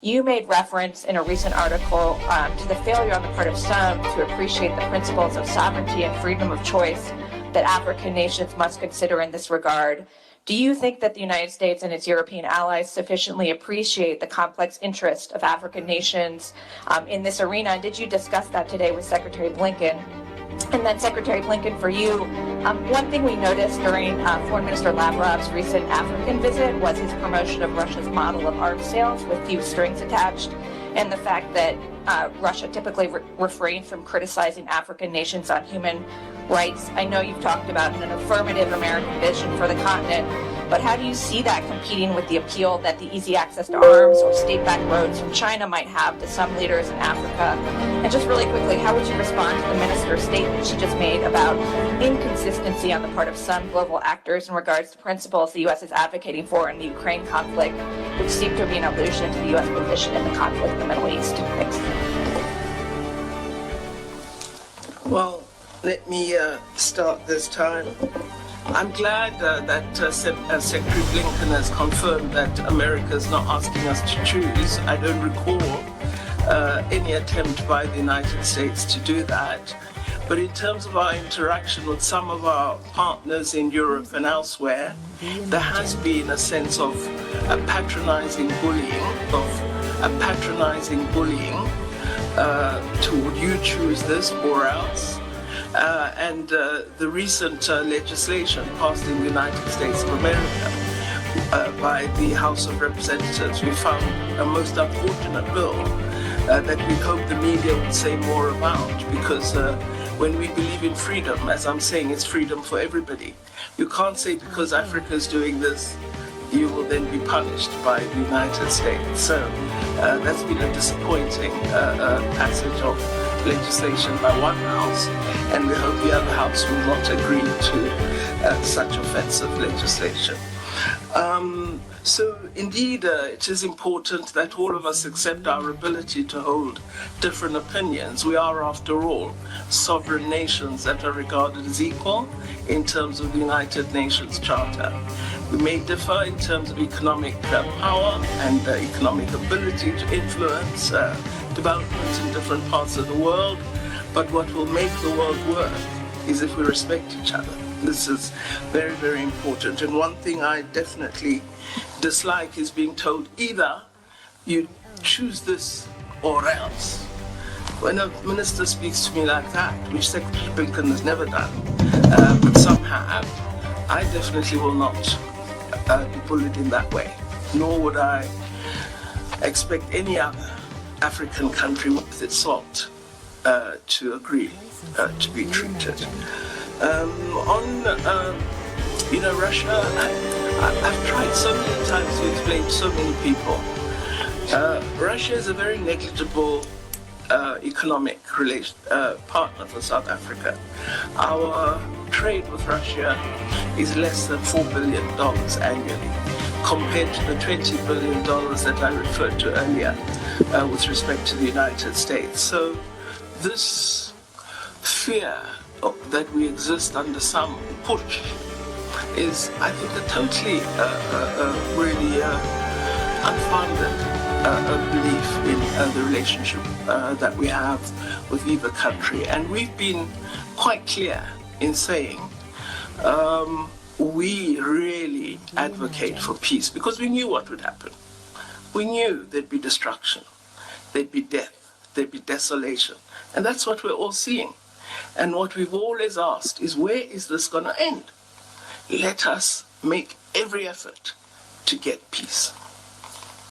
You made reference in a recent article to the failure on the part of some to appreciate the principles of sovereignty and freedom of choice that African nations must consider in this regard. Do you think that the United States and its European allies sufficiently appreciate the complex interest of African nations in this arena? And did you discuss that today with Secretary Blinken? And then Secretary Blinken, for you, one thing we noticed during Foreign Minister Lavrov's recent African visit was his promotion of Russia's model of arms sales with few strings attached, and the fact that Russia typically refrains from criticizing African nations on human rights. I know you've talked about an affirmative American vision for the continent, but how do you see that competing with the appeal that the easy access to arms or state-backed roads from China might have to some leaders in Africa? And just really quickly, how would you respond to the minister's statement she just made about inconsistency on the part of some global actors in regards to principles the U.S. is advocating for in the Ukraine conflict, which seem to be an allusion to the U.S. position in the conflict in the Middle East? Thanks. Well, let me start this time. I'm glad that Secretary Blinken has confirmed that America is not asking us to choose. I don't recall any attempt by the United States to do that. But in terms of our interaction with some of our partners in Europe and elsewhere, there has been a sense of a patronizing bullying, toward you choose this or else. And the recent legislation passed in the United States of America by the House of Representatives, we found a most unfortunate bill that we hope the media would say more about, because when we believe in freedom, as I'm saying, it's freedom for everybody. You can't say because Africa is doing this, you will then be punished by the United States. So that's been a disappointing passage of legislation by one house, and we hope the other house will not agree to such offensive legislation. So indeed, it is important that all of us accept our ability to hold different opinions. We are, after all, sovereign nations that are regarded as equal in terms of the United Nations Charter. We may differ in terms of economic power and economic ability to influence development in different parts of the world, but what will make the world work is if we respect each other. This is very, very important. And one thing I definitely dislike is being told either you choose this or else. When a minister speaks to me like that, which Secretary Blinken has never done, but some have, I definitely will not be bullied in that way, nor would I expect any other African country worth its salt to agree to be treated. Russia, I've tried so many times to explain to so many people. Russia is a very negligible economic partner for South Africa. Our trade with Russia is less than $4 billion annually, compared to the $20 billion that I referred to earlier with respect to the United States. So this fear that we exist under some push is, I think, a totally really unfounded belief in the relationship that we have with either country. And we've been quite clear in saying we really advocate for peace because we knew what would happen. We knew there'd be destruction, there'd be death, there'd be desolation. And that's what we're all seeing. And what we've always asked is, where is this going to end? Let us make every effort to get peace.